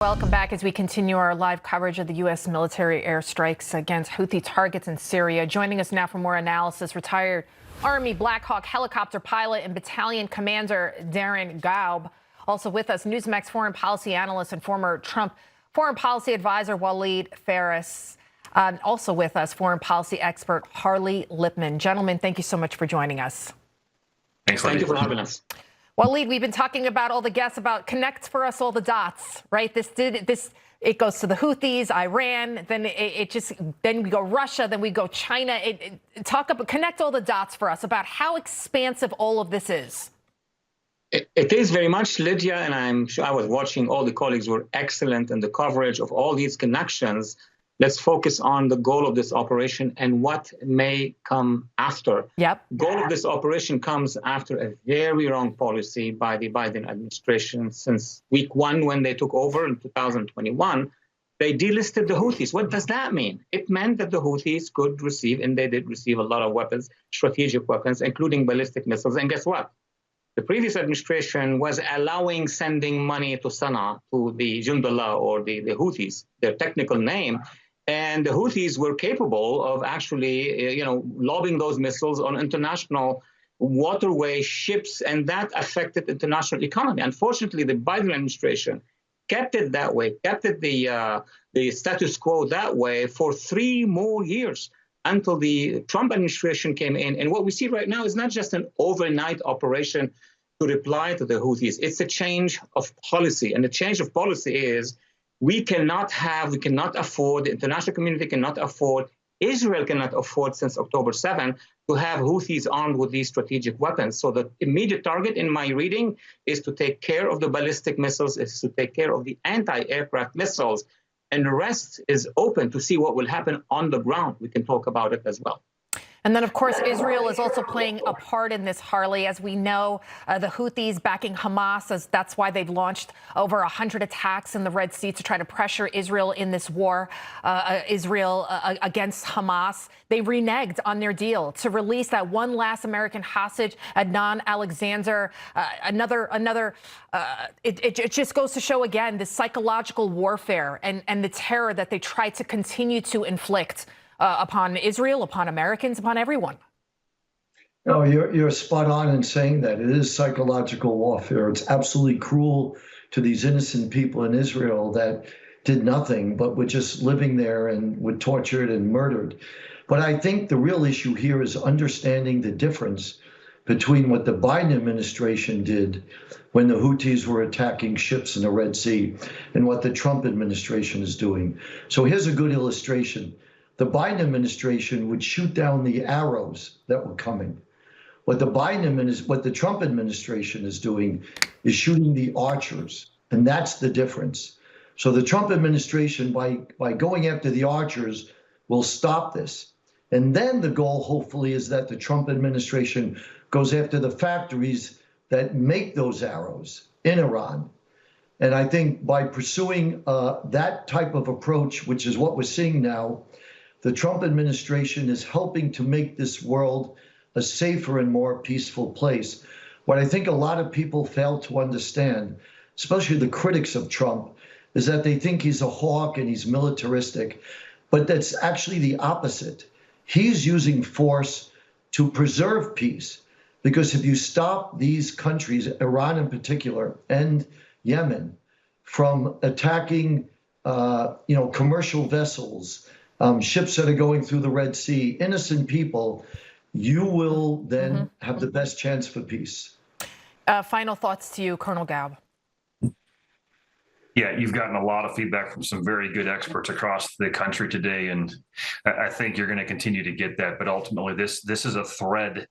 Welcome back as we continue our live coverage of the U.S. military airstrikes against Houthi targets in Syria. Joining us now for more analysis, retired Army Black Hawk helicopter pilot and battalion commander Darren Gaub. Also with us, Newsmax foreign policy analyst and former Trump foreign policy advisor Waleed Faris. Also with us, foreign policy expert Harley Lippman. Gentlemen, thank you so much for joining us. Thank you for having us. Waleed, we've been talking about all the guests about connect for us all the dots, right? It goes to the Houthis, Iran, then we go Russia, then we go China. Connect all the dots for us about how expansive all of this is. It is very much, Lydia, and I'm sure I was watching. All the colleagues were excellent in the coverage of all these connections. Let's focus on the goal of this operation and what may come after. Yep. Goal of this operation comes after a very wrong policy by the Biden administration since week one when they took over in 2021. They delisted the Houthis. What does that mean? It meant that the Houthis could receive, and they did receive a lot of weapons, strategic weapons, including ballistic missiles. And guess what? The previous administration was allowing sending money to Sana'a, to the Jundullah or the Houthis, their technical name. And the Houthis were capable of actually, lobbing those missiles on international waterway ships, and that affected international economy. Unfortunately, the Biden administration kept it that way, kept it the status quo that way for 3 more years until the Trump administration came in. And what we see right now is not just an overnight operation to reply to the Houthis. It's a change of policy. And the change of policy is we cannot afford, the international community cannot afford, Israel cannot afford since October 7 to have Houthis armed with these strategic weapons. So the immediate target in my reading is to take care of the ballistic missiles, is to take care of the anti-aircraft missiles, and the rest is open to see what will happen on the ground. We can talk about it as well. And then, of course, Israel is also playing a part in this, Harley. As we know, the Houthis backing Hamas, that's why they've launched over 100 attacks in the Red Sea to try to pressure Israel in this war, against Hamas. They reneged on their deal to release that one last American hostage, Adnan Alexander. It just goes to show, again, the psychological warfare and the terror that they try to continue to inflict upon Israel, upon Americans, upon everyone. No, you're spot on in saying that. It is psychological warfare. It's absolutely cruel to these innocent people in Israel that did nothing but were just living there and were tortured and murdered. But I think the real issue here is understanding the difference between what the Biden administration did when the Houthis were attacking ships in the Red Sea and what the Trump administration is doing. So here's a good illustration. The Biden administration would shoot down the arrows that were coming. What the Trump administration is doing is shooting the archers, and that's the difference. So the Trump administration, by going after the archers, will stop this. And then the goal, hopefully, is that the Trump administration goes after the factories that make those arrows in Iran. And I think by pursuing that type of approach, which is what we're seeing now, the Trump administration is helping to make this world a safer and more peaceful place. What I think a lot of people fail to understand, especially the critics of Trump, is that they think he's a hawk and he's militaristic, but that's actually the opposite. He's using force to preserve peace, because if you stop these countries, Iran in particular, and Yemen, from attacking, commercial vessels, ships that are going through the Red Sea, innocent people, you will then have the best chance for peace. Final thoughts to you, Colonel Gaub. Yeah, you've gotten a lot of feedback from some very good experts across the country today, and I think you're going to continue to get that. But ultimately, this is a thread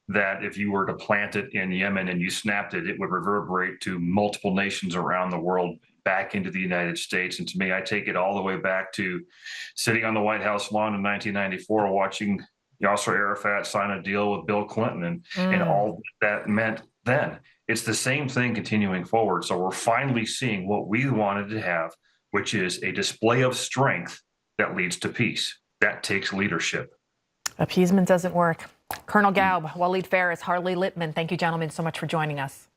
that if you were to plant it in Yemen and you snapped it, it would reverberate to multiple nations around the world, back into the United States. And to me, I take it all the way back to sitting on the White House lawn in 1994, watching Yasser Arafat sign a deal with Bill Clinton and all that meant then. It's the same thing continuing forward. So we're finally seeing what we wanted to have, which is a display of strength that leads to peace. That takes leadership. Appeasement doesn't work. Colonel Gaub, Waleed Faris, Harley Lippman, thank you, gentlemen, so much for joining us.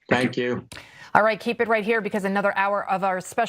Thank you. All right, keep it right here because another hour of our special